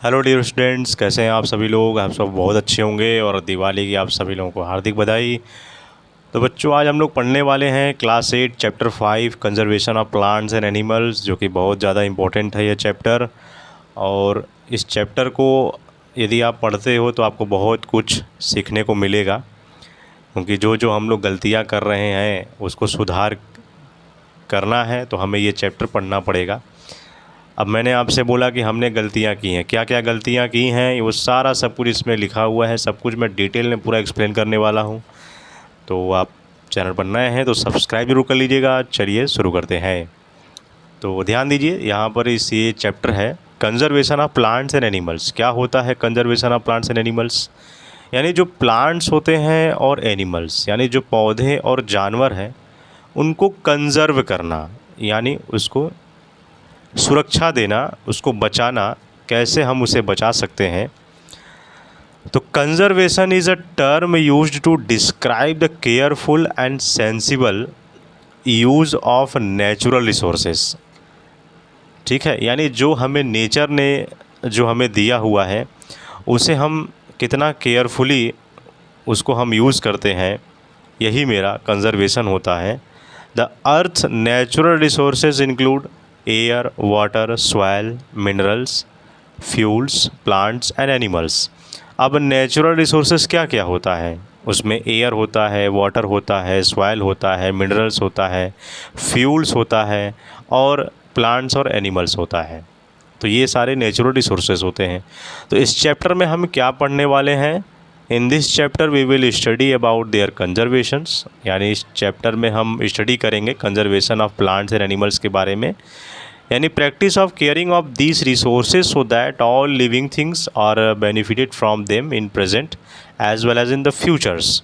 Hello dear students, कैसे हैं आप सभी लोग। आप सब बहुत अच्छे होंगे और दिवाली की आप सभी लोगों को हार्दिक बधाई। तो बच्चों, आज हम लोग पढ़ने वाले हैं class 8 chapter 5 conservation of plants and animals, जो कि बहुत ज़्यादा इम्पोर्टेंट है ये चैप्टर। और इस चैप्टर को यदि आप पढ़ते हो तो आपको बहुत कुछ सीखने को मिलेगा, क्योंकि जो जो हम लोग गलतियाँ कर रहे हैं उसको सुधार करना है तो हमें ये चैप्टर पढ़ना पड़ेगा। अब मैंने आपसे बोला कि हमने गलतियाँ की हैं, क्या क्या गलतियाँ की हैं वो सारा सब कुछ इसमें लिखा हुआ है। सब कुछ मैं डिटेल में पूरा एक्सप्लेन करने वाला हूँ। तो आप चैनल पर नए हैं तो सब्सक्राइब जरूर कर लीजिएगा। चलिए शुरू करते हैं। तो ध्यान दीजिए, यहाँ पर ये चैप्टर है conservation of plants and animals. क्या होता है conservation of plants and animals? यानी जो प्लांट्स होते हैं और एनिमल्स, यानी जो पौधे और जानवर हैं, उनको कंजर्व करना, यानी उसको सुरक्षा देना, उसको बचाना। कैसे हम उसे बचा सकते हैं? तो conservation is a term used to describe the careful and sensible use of natural resources. ठीक है, यानी जो हमें नेचर ने जो हमें दिया हुआ है उसे हम कितना केयरफुली उसको हम यूज़ करते हैं, यही मेरा कंजर्वेशन होता है। The earth natural resources include air, water, soil, minerals, fuels, plants and animals. अब नेचुरल रिसोर्सेज क्या क्या होता है? उसमें एयर होता है, वाटर होता है, सॉइल होता है, मिनरल्स होता है, फ्यूल्स होता है और प्लांट्स और एनिमल्स होता है। तो ये सारे नेचुरल रिसोर्सेज होते हैं। तो इस चैप्टर में हम क्या पढ़ने वाले हैं? In this chapter we will study about their conservations, यानी इस चैप्टर में हम स्टडी करेंगे conservation of plants and animals के बारे में, यानी practice of caring of these resources so that all living things are benefited from them in present as well as in the futures.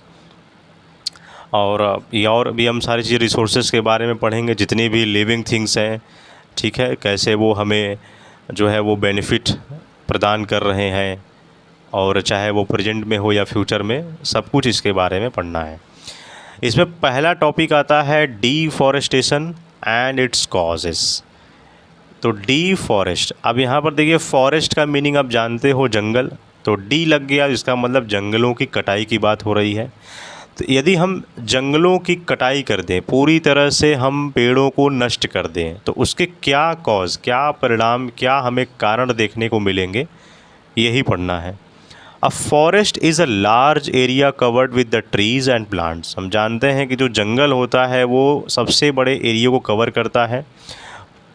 और भी हम सारी चीज़ रिसोर्सेज के बारे में पढ़ेंगे, जितनी भी लिविंग थिंग्स हैं, ठीक है, कैसे वो हमें जो है वो बेनिफिट प्रदान कर रहे हैं, और चाहे वो प्रेजेंट में हो या फ्यूचर में, सब कुछ इसके बारे में पढ़ना है। इसमें पहला टॉपिक आता है डिफॉरेस्टेशन एंड इट्स कॉजेस। तो डिफॉरेस्ट, अब यहाँ पर देखिए फॉरेस्ट का मीनिंग आप जानते हो जंगल, तो डी लग गया, इसका मतलब जंगलों की कटाई की बात हो रही है। तो यदि हम जंगलों की कटाई कर दें, पूरी तरह से हम पेड़ों को नष्ट कर दें, तो उसके क्या कॉज, क्या परिणाम, क्या हमें कारण देखने को मिलेंगे, यही पढ़ना है। A forest is a large area covered with the trees and plants. हम जानते हैं कि जो जंगल होता है वो सबसे बड़े एरिया को कवर करता है,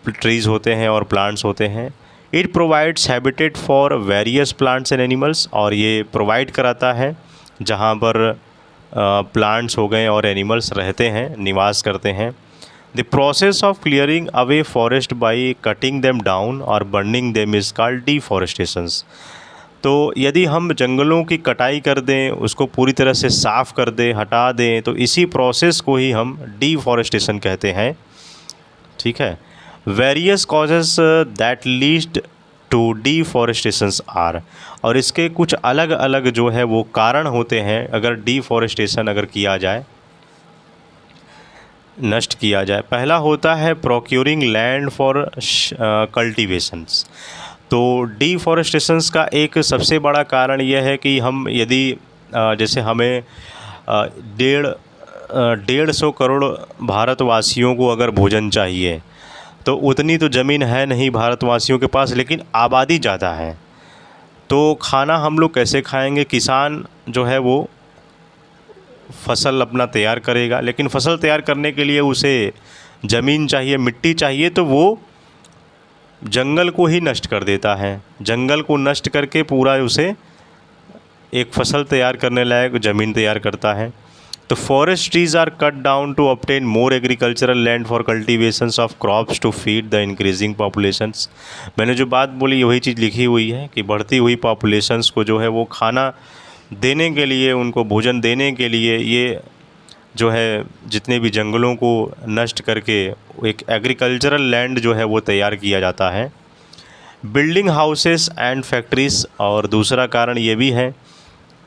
ट्रीज़ होते हैं और प्लांट्स होते हैं। It provides habitat for various plants and animals, और ये प्रोवाइड कराता है जहाँ पर प्लांट्स हो गए और एनिमल्स रहते हैं, निवास करते हैं। The process of clearing away forest by cutting them down और बर्निंग देम इज़ कॉल्ड डिफॉरेस्टेशंस। तो यदि हम जंगलों की कटाई कर दें, उसको पूरी तरह से साफ़ कर दें, हटा दें, तो इसी प्रोसेस को ही हम डिफॉरेस्टेशन कहते हैं। ठीक है। Various causes that lead to deforestations are, और इसके कुछ अलग अलग जो है वो कारण होते हैं अगर डिफॉरेस्टेशन अगर किया जाए, नष्ट किया जाए। पहला होता है प्रोक्योरिंग लैंड फॉर कल्टीवेशंस। तो डिफॉरेस्टेशंस का एक सबसे बड़ा कारण यह है कि हम यदि जैसे हमें 150 करोड़ भारतवासियों को अगर भोजन चाहिए, तो उतनी तो ज़मीन है नहीं भारतवासियों के पास, लेकिन आबादी ज़्यादा है, तो खाना हम लोग कैसे खाएंगे? किसान जो है वो फसल अपना तैयार करेगा, लेकिन फसल तैयार करने के लिए उसे ज़मीन चाहिए, मिट्टी चाहिए, तो वो जंगल को ही नष्ट कर देता है। जंगल को नष्ट करके पूरा उसे एक फसल तैयार करने लायक ज़मीन तैयार करता है। तो forest trees are cut down to obtain more agricultural land for cultivations of crops to feed the increasing populations. मैंने जो बात बोली वही चीज़ लिखी हुई है कि बढ़ती हुई पॉपुलेशंस को जो है वो खाना देने के लिए, उनको भोजन देने के लिए ये जो है जितने भी जंगलों को नष्ट करके एक एग्रीकल्चरल लैंड जो है वो तैयार किया जाता है। बिल्डिंग हाउसेस एंड फैक्ट्रीज, और दूसरा कारण ये भी है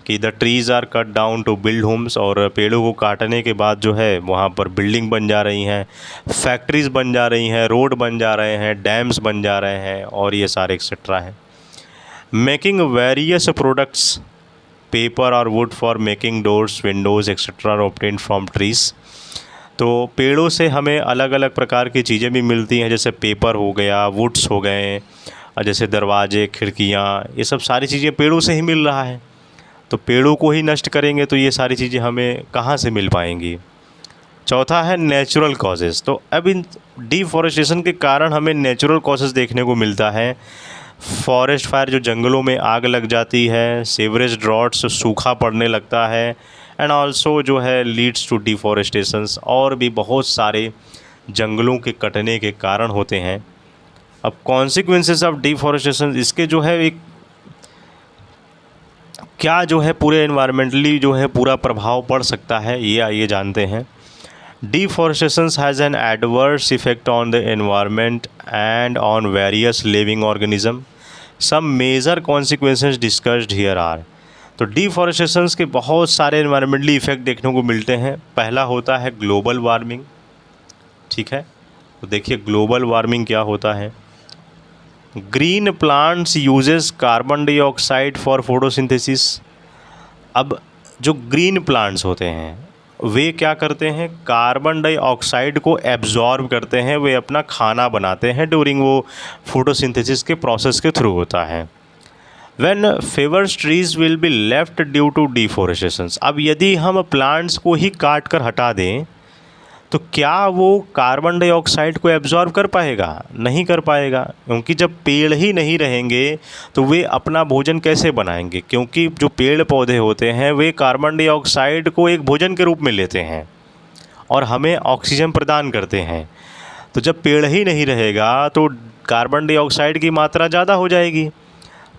कि the trees are cut down to build homes, और पेड़ों को काटने के बाद जो है वहाँ पर बिल्डिंग बन जा रही हैं, फैक्ट्रीज़ बन जा रही हैं, रोड बन जा रहे हैं, डैम्स बन जा रहे हैं, और ये सारे एक्सेट्रा हैं। मेकिंग वेरियस प्रोडक्ट्स पेपर और would for making doors Windows etcetera obtained from trees. तो पेड़ों से हमें अलग अलग प्रकार की चीज़ें भी मिलती हैं, जैसे पेपर हो गया, वुड्स हो गए, और जैसे दरवाजे, खिड़कियाँ, ये सब सारी चीज़ें पेड़ों से ही मिल रहा है। तो पेड़ों को ही नष्ट करेंगे तो ये सारी चीज़ें हमें कहाँ से मिल पाएंगी। चौथा है नेचुरल कॉजेज़। तो अब इन डिफॉरेस्टेशन के कारण हमें नेचुरल कॉजेज़ देखने को मिलता है। फॉरेस्ट फायर, जो जंगलों में आग लग जाती है, सीवरेज ड्रॉट्स, सूखा पड़ने लगता है, एंड ऑल्सो जो है लीड्स टू डिफॉरेस्टेशंस, और भी बहुत सारे जंगलों के कटने के कारण होते हैं। अब कॉन्सिक्वेंसेस ऑफ डिफॉरेस्टेशन, इसके जो है एक क्या जो है पूरे एनवायरमेंटली जो है पूरा प्रभाव पड़ सकता है, ये आइए जानते हैं। Deforestation has an adverse effect on the environment and on various living organisms. Some major consequences discussed here are. तो डिफॉरेस्टेशन के बहुत सारे एनवायरमेंटली इफ़ेक्ट देखने को मिलते हैं। पहला होता है ग्लोबल वार्मिंग। ठीक है, तो देखिए ग्लोबल वार्मिंग क्या होता है। Green plants uses carbon dioxide for photosynthesis. अब जो ग्रीन प्लांट्स होते हैं वे क्या करते हैं, कार्बन डाइऑक्साइड को एब्जॉर्ब करते हैं, वे अपना खाना बनाते हैं ड्यूरिंग वो फोटोसिंथेसिस के प्रोसेस के थ्रू होता है। When fewer trees will be left due to deforestation. अब यदि हम प्लांट्स को ही काट कर हटा दें तो क्या वो कार्बन डाइऑक्साइड को एब्जॉर्ब कर पाएगा? नहीं कर पाएगा, क्योंकि जब पेड़ ही नहीं रहेंगे तो वे अपना भोजन कैसे बनाएंगे, क्योंकि जो पेड़ पौधे होते हैं वे कार्बन डाइऑक्साइड को एक भोजन के रूप में लेते हैं और हमें ऑक्सीजन प्रदान करते हैं। तो जब पेड़ ही नहीं रहेगा तो कार्बन डाइऑक्साइड की मात्रा ज़्यादा हो जाएगी,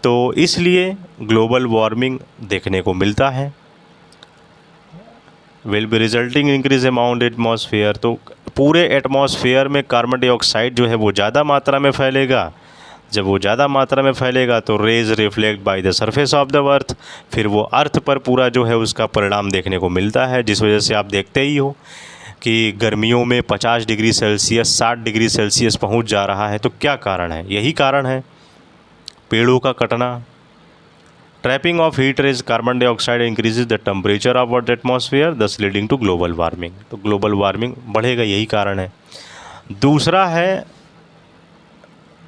तो इसलिए ग्लोबल वार्मिंग देखने को मिलता है। Will be resulting increase amount atmosphere. तो पूरे एटमॉस्फेयर में कार्बन डाइऑक्साइड जो है वो ज़्यादा मात्रा में फैलेगा। जब वो ज़्यादा मात्रा में फैलेगा तो rays reflect by the surface of the earth, फिर वो अर्थ पर पूरा जो है उसका परिणाम देखने को मिलता है, जिस वजह से आप देखते ही हो कि गर्मियों में 50 डिग्री सेल्सियस 60 डिग्री सेल्सियस पहुंच जा रहा है। तो क्या कारण है? यही कारण है पेड़ों का कटना। Trapping of heat rays carbon dioxide increases the temperature of earth atmosphere thus leading to global warming. तो ग्लोबल वार्मिंग बढ़ेगा, यही कारण है। दूसरा है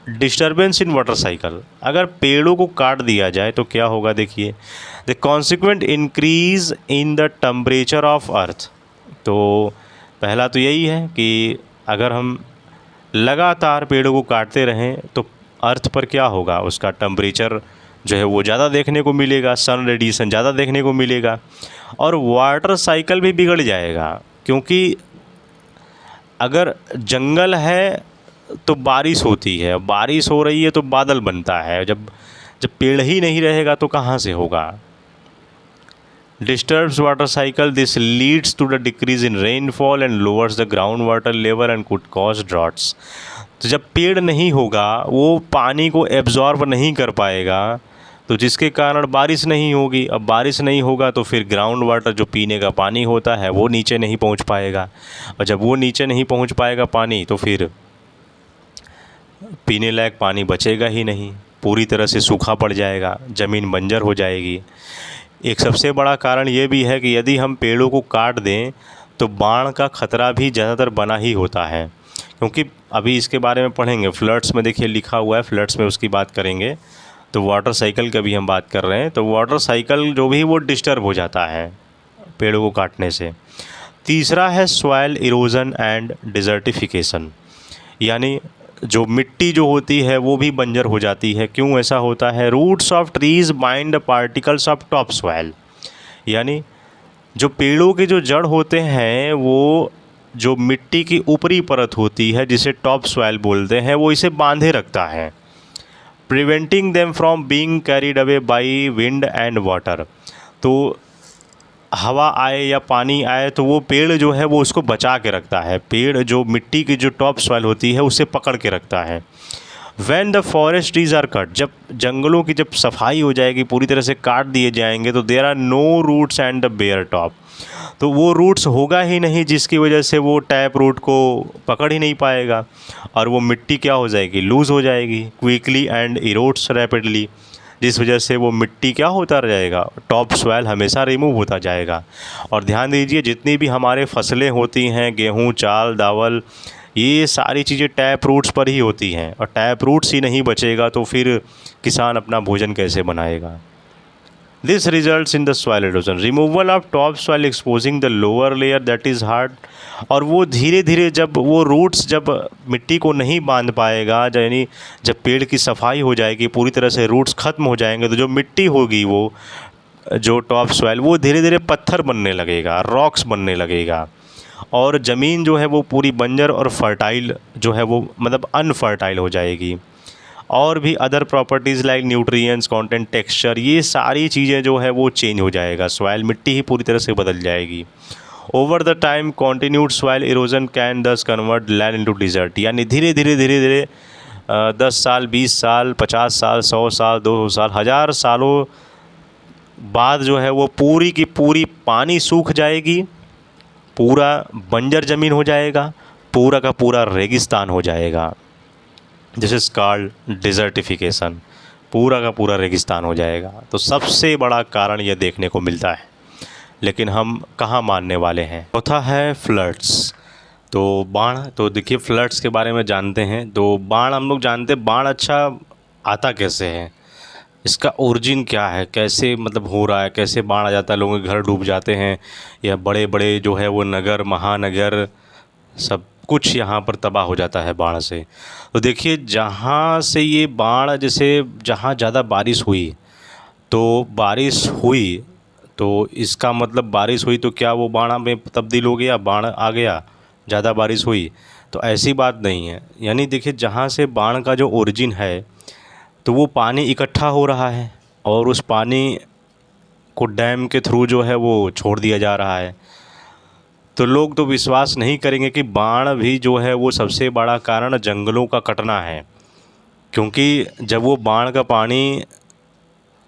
डिस्टर्बेंस इन वाटर साइकिल। अगर पेड़ों को काट दिया जाए तो क्या होगा, देखिए the consequent increase in the temperature of अर्थ। तो पहला तो यही है कि अगर हम लगातार पेड़ों को काटते रहें तो अर्थ पर क्या होगा, उसका टेम्परेचर जो है वो ज़्यादा देखने को मिलेगा, सन रेडिएशन ज़्यादा देखने को मिलेगा, और वाटर साइकिल भी बिगड़ जाएगा। क्योंकि अगर जंगल है तो बारिश होती है, बारिश हो रही है तो बादल बनता है, जब पेड़ ही नहीं रहेगा तो कहाँ से होगा। Disturbs water cycle, this leads to the decrease in rainfall and lowers the ground water level and could cause droughts. तो जब पेड़ नहीं होगा वो पानी को एब्जॉर्ब नहीं कर पाएगा, तो जिसके कारण बारिश नहीं होगी। अब बारिश नहीं होगा तो फिर ग्राउंड वाटर जो पीने का पानी होता है वो नीचे नहीं पहुंच पाएगा, और जब वो नीचे नहीं पहुंच पाएगा पानी तो फिर पीने लायक पानी बचेगा ही नहीं, पूरी तरह से सूखा पड़ जाएगा, ज़मीन बंजर हो जाएगी। एक सबसे बड़ा कारण ये भी है कि यदि हम पेड़ों को काट दें तो बाढ़ का खतरा भी ज़्यादातर बना ही होता है, क्योंकि अभी इसके बारे में पढ़ेंगे। फ्लड्स में देखिए लिखा हुआ है, फ्लड्स में उसकी बात करेंगे। तो वाटर साइकिल का भी हम बात कर रहे हैं, तो वाटर साइकिल जो भी वो डिस्टर्ब हो जाता है पेड़ों को काटने से। तीसरा है सॉइल इरोजन एंड डिजर्टिफिकेशन, यानी जो मिट्टी जो होती है वो भी बंजर हो जाती है। क्यों ऐसा होता है? Roots of trees bind particles of top soil, यानी जो पेड़ों के जो जड़ होते हैं वो जो मिट्टी की ऊपरी परत होती है जिसे टॉप सॉइल बोलते हैं, वो इसे बांधे रखता है, preventing them from being carried away by wind and water. तो हवा आए या पानी आए तो वो पेड़ जो है वो उसको बचा के रखता है। पेड़ जो मिट्टी की जो टॉप सॉइल होती है उसे पकड़ के रखता है। When the forest trees are cut, जब जंगलों की जब सफाई हो जाएगी, पूरी तरह से काट दिए जाएंगे, तो there are no roots and the bare top. तो वो रूट्स होगा ही नहीं, जिसकी वजह से वो टैप रूट को पकड़ ही नहीं पाएगा, और वो मिट्टी क्या हो जाएगी, लूज़ हो जाएगी क्विकली एंड इरोड्स रैपिडली, जिस वजह से वो मिट्टी क्या होता जाएगा, टॉप सॉइल हमेशा रिमूव होता जाएगा। और ध्यान दीजिए जितनी भी हमारे फसलें होती हैं, गेहूँ, चावल, दावल, ये सारी चीज़ें टैप रूट्स पर ही होती हैं, और टैप रूट्स ही नहीं बचेगा तो फिर किसान अपना भोजन कैसे बनाएगा। This results in the soil halogen, removal of top soil exposing the lower layer that is hard. और वो धीरे धीरे जब वो रूट्स जब मिट्टी को नहीं बांध पाएगा, यानी जब पेड़ की सफाई हो जाएगी, पूरी तरह से रूट्स ख़त्म हो जाएंगे, तो जो मिट्टी होगी वो जो टॉप सॉइल वो धीरे धीरे पत्थर बनने लगेगा, रॉक्स बनने लगेगा, और ज़मीन जो है वो पूरी बंजर और फर्टाइल जो है वो मतलब अनफर्टाइल हो जाएगी। और भी other properties like nutrients content, texture, ये सारी चीज़ें जो है वो चेंज हो जाएगा, सॉइल मिट्टी ही पूरी तरह से बदल जाएगी। Over the time continued soil erosion can दस कन्वर्ट लैंड इनटू डिज़र्ट, यानी धीरे धीरे धीरे धीरे 10 साल, 20 साल, 50 साल, 100 साल, 200 साल, 1000 सालों बाद जो है वो पूरी की पूरी पानी सूख जाएगी, पूरा बंजर ज़मीन हो जाएगा, पूरा का पूरा रेगिस्तान हो जाएगा। दिस इज़ कॉल्ड डिज़र्टिफिकेशन, पूरा का पूरा रेगिस्तान हो जाएगा। तो सबसे बड़ा कारण यह देखने को मिलता है, लेकिन हम कहाँ मानने वाले हैं। चौथा है फ्लड्स। तो बाढ़, तो देखिए फ्लड्स के बारे में जानते हैं। तो बाढ़ हम लोग जानते हैं, बाढ़ अच्छा आता कैसे है, इसका ओरिजिन क्या है, कैसे मतलब हो रहा है, कैसे बाढ़ आ जाता है, लोगों के घर डूब जाते हैं, या बड़े बड़े जो है वो नगर, महानगर, सब कुछ यहाँ पर तबाह हो जाता है बाढ़ से। तो देखिए जहाँ से ये बाढ़, जैसे जहाँ ज़्यादा बारिश हुई तो इसका मतलब बारिश हुई तो क्या वो बाढ़ में तब्दील हो गया, बाढ़ आ गया, ज़्यादा बारिश हुई? तो ऐसी बात नहीं है। यानी देखिए जहाँ से बाढ़ का जो ओरिजिन है, तो वो पानी इकट्ठा हो रहा है और उस पानी को डैम के थ्रू जो है वो छोड़ दिया जा रहा है। तो लोग तो विश्वास नहीं करेंगे कि बाढ़ भी जो है वो सबसे बड़ा कारण जंगलों का कटना है, क्योंकि जब वो बाढ़ का पानी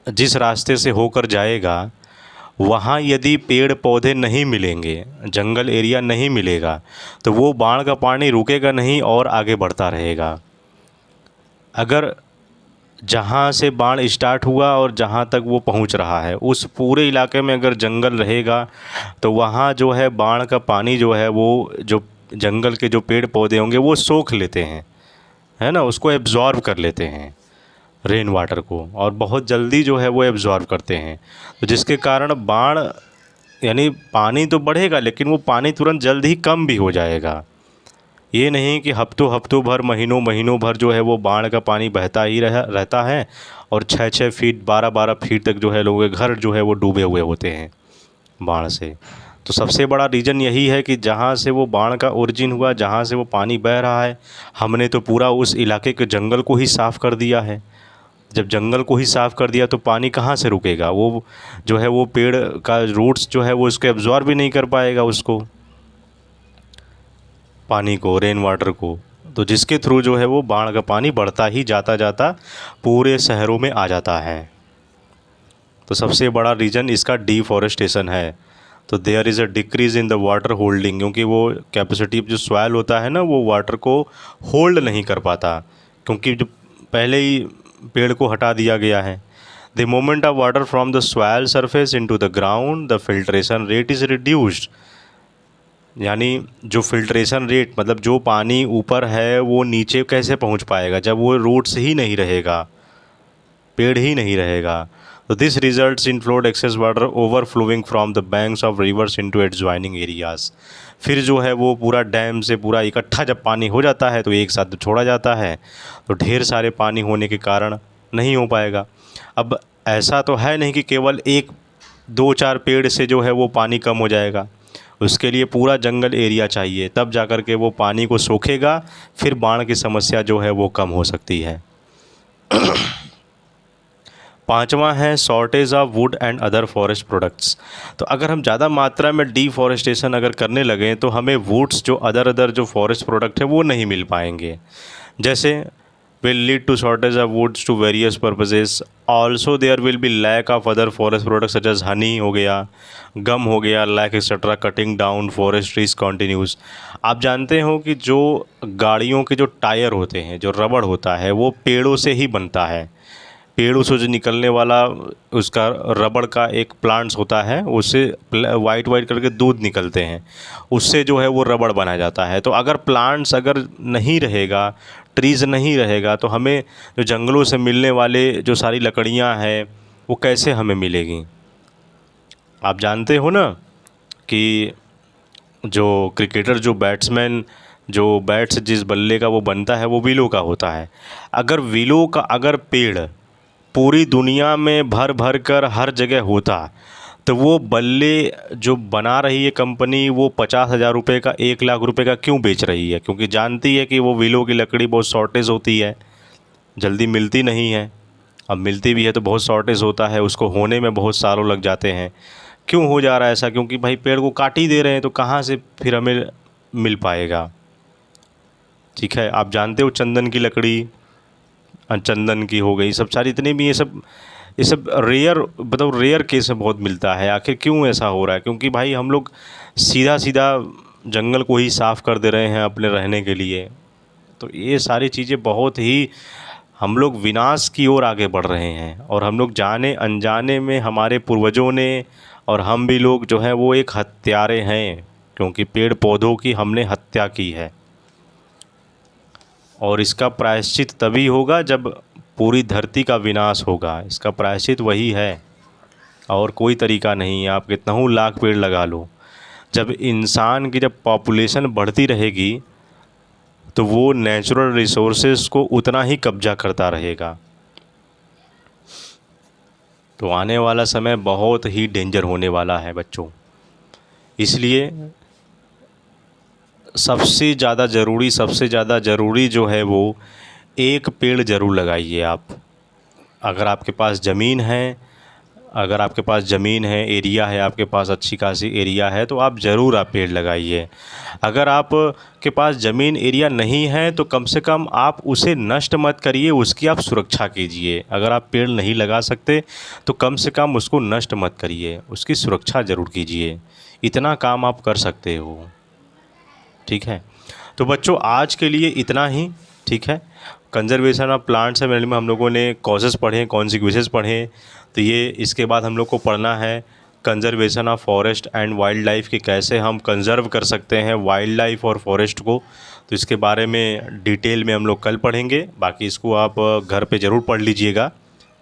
जिस रास्ते से होकर जाएगा, वहाँ यदि पेड़ पौधे नहीं मिलेंगे, जंगल एरिया नहीं मिलेगा, तो वो बाढ़ का पानी रुकेगा नहीं और आगे बढ़ता रहेगा। अगर जहाँ से बाढ़ स्टार्ट हुआ और जहाँ तक वो पहुँच रहा है, उस पूरे इलाके में अगर जंगल रहेगा, तो वहाँ जो है बाढ़ का पानी जो है वो जो जंगल के जो पेड़ पौधे होंगे वो सोख लेते हैं, है ना, उसको एब्जॉर्ब कर लेते हैं रेन वाटर को, और बहुत जल्दी जो है वो एब्जॉर्ब करते हैं। तो जिसके कारण बाढ़, यानी पानी तो बढ़ेगा लेकिन वो पानी तुरंत जल्द ही कम भी हो जाएगा। ये नहीं कि हफ्तों भर, महीनों भर जो है वो बाढ़ का पानी बहता ही रहता है, और 6-6 फीट, 12-12 फीट तक जो है लोगों के घर जो है वो डूबे हुए होते हैं बाढ़ से। तो सबसे बड़ा रीज़न यही है कि जहाँ से वो बाढ़ का ओरिजिन हुआ, जहाँ से वो पानी बह रहा है, हमने तो पूरा उस इलाके के जंगल को ही साफ़ कर दिया है। जब जंगल को ही साफ़ कर दिया तो पानी कहाँ से रुकेगा? वो जो है वो पेड़ का रूट्स जो है वो उसको एब्जॉर्ब भी नहीं कर पाएगा, उसको पानी को, रेन वाटर को। तो जिसके थ्रू जो है वो बाढ़ का पानी बढ़ता ही जाता पूरे शहरों में आ जाता है। तो सबसे बड़ा रीज़न इसका डिफॉरेस्टेशन है। तो there is a decrease in the water holding, क्योंकि वो कैपेसिटी जो सॉइल होता है ना, वो वाटर को होल्ड नहीं कर पाता, क्योंकि जो पहले ही पेड़ को हटा दिया गया है। The moment of water from the soil surface into the ground, the filtration rate is reduced. यानी जो फिल्ट्रेशन रेट, मतलब जो पानी ऊपर है वो नीचे कैसे पहुंच पाएगा जब वो रूट्स ही नहीं रहेगा, पेड़ ही नहीं रहेगा। तो this results in flowed excess water overflowing from the banks of reverse into its joining areas. फिर जो है वो पूरा डैम से पूरा इकट्ठा जब पानी हो जाता है तो एक साथ छोड़ा जाता है, तो ढेर सारे पानी होने के कारण नहीं हो पाएगा। अब ऐसा तो है नहीं कि केवल 1-2-4 पेड़ से जो है वो पानी कम हो जाएगा, उसके लिए पूरा जंगल एरिया चाहिए, तब जाकर के वो पानी को सोखेगा, फिर बाढ़ की समस्या जो है वो कम हो सकती है। पांचवा है shortage of would and other forest products. तो अगर हम ज़्यादा मात्रा में डिफॉरेस्टेशन अगर करने लगें तो हमें वुड्स जो अदर जो फॉरेस्ट प्रोडक्ट है वो नहीं मिल पाएंगे। जैसे will lead to shortage of woods to various purposes. Also there will be lack of other forest products such as honey हो गया, गम हो गया, lack etc. cutting down forest trees continues. आप जानते हो कि जो गाड़ियों के जो टायर होते हैं, जो रबड़ होता है, वो पेड़ों से ही बनता है। पेड़ों से जो निकलने वाला उसका रबड़ का एक प्लांट्स होता है, उससे वाइट वाइट करके दूध निकलते हैं, उससे जो है वो रबड़ बनाया जाता है। तो अगर प्लांट्स अगर नहीं रहेगा, ट्रीज़ नहीं रहेगा, तो हमें जो जंगलों से मिलने वाले जो सारी लकड़ियाँ हैं वो कैसे हमें मिलेगी। आप जानते हो ना कि जो क्रिकेटर, जो बैट्समैन, जो बैट्स जिस बल्ले का वो बनता है वो विलो का होता है। अगर विलो का अगर पेड़ पूरी दुनिया में भर भर कर हर जगह होता, तो वो बल्ले जो बना रही है कंपनी, वो 50,000 रुपये का, 1 लाख रुपए का क्यों बेच रही है? क्योंकि जानती है कि वो विलो की लकड़ी बहुत शॉर्टेज होती है, जल्दी मिलती नहीं है। अब मिलती भी है तो बहुत शॉर्टेज होता है, उसको होने में बहुत सालों लग जाते हैं। क्यों हो जा रहा है ऐसा? क्योंकि भाई पेड़ को काट ही दे रहे हैं, तो कहाँ से फिर हमें मिल पाएगा। ठीक है, आप जानते हो चंदन की लकड़ी, चंदन की हो गई, सब सारी इतने भी ये सब रेयर, मतलब रेयर केस में बहुत मिलता है। आखिर क्यों ऐसा हो रहा है? क्योंकि भाई हम लोग सीधा सीधा जंगल को ही साफ़ कर दे रहे हैं अपने रहने के लिए। तो ये सारी चीज़ें बहुत ही, हम लोग विनाश की ओर आगे बढ़ रहे हैं, और हम लोग जाने अनजाने में हमारे पूर्वजों ने और हम भी लोग जो हैं वो एक हत्यारे हैं, क्योंकि पेड़ पौधों की हमने हत्या की है। और इसका प्रायश्चित तभी होगा जब पूरी धरती का विनाश होगा। इसका प्रायश्चित वही है, और कोई तरीका नहीं है। आप कितना लाख पेड़ लगा लो, जब इंसान की जब पॉपुलेशन बढ़ती रहेगी तो वो नेचुरल रिसोर्सेज को उतना ही कब्जा करता रहेगा। तो आने वाला समय बहुत ही डेंजर होने वाला है बच्चों। इसलिए सबसे ज़्यादा ज़रूरी जो है वो एक पेड़ ज़रूर लगाइए आप। अगर आपके पास ज़मीन है, अगर आपके पास ज़मीन है, एरिया है, आपके पास अच्छी खासी एरिया है, तो आप ज़रूर आप पेड़ लगाइए। अगर आप के पास ज़मीन एरिया नहीं है तो कम से कम आप उसे नष्ट मत करिए, उसकी आप सुरक्षा कीजिए। अगर आप पेड़ नहीं लगा सकते तो कम से कम उसको नष्ट मत करिए, उसकी सुरक्षा ज़रूर कीजिए। इतना काम आप कर सकते हो। ठीक है, तो बच्चों आज के लिए इतना ही। ठीक है, conservation of plants and animals में हम लोगों ने कॉजेज़ पढ़े, कॉन्सिक्वेंसेस पढ़े। तो ये इसके बाद हम लोग को पढ़ना है conservation of forest and wild life, कि कैसे हम कंजर्व कर सकते हैं वाइल्ड लाइफ और फॉरेस्ट को। तो इसके बारे में डिटेल में हम लोग कल पढ़ेंगे। बाकी इसको आप घर पे ज़रूर पढ़ लीजिएगा,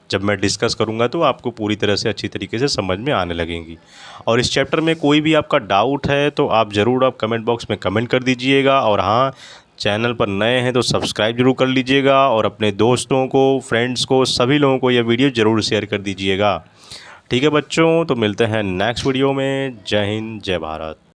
जब मैं डिस्कस करूँगा तो आपको पूरी तरह से अच्छी तरीके से समझ में आने लगेंगी। और इस चैप्टर में कोई भी आपका डाउट है तो आप ज़रूर आप कमेंट बॉक्स में कमेंट कर दीजिएगा। और हाँ, चैनल पर नए हैं तो सब्सक्राइब जरूर कर लीजिएगा, और अपने दोस्तों को, फ्रेंड्स को, सभी लोगों को यह वीडियो ज़रूर शेयर कर दीजिएगा। ठीक है बच्चों, तो मिलते हैं नेक्स्ट वीडियो में। जय हिंद, जय भारत।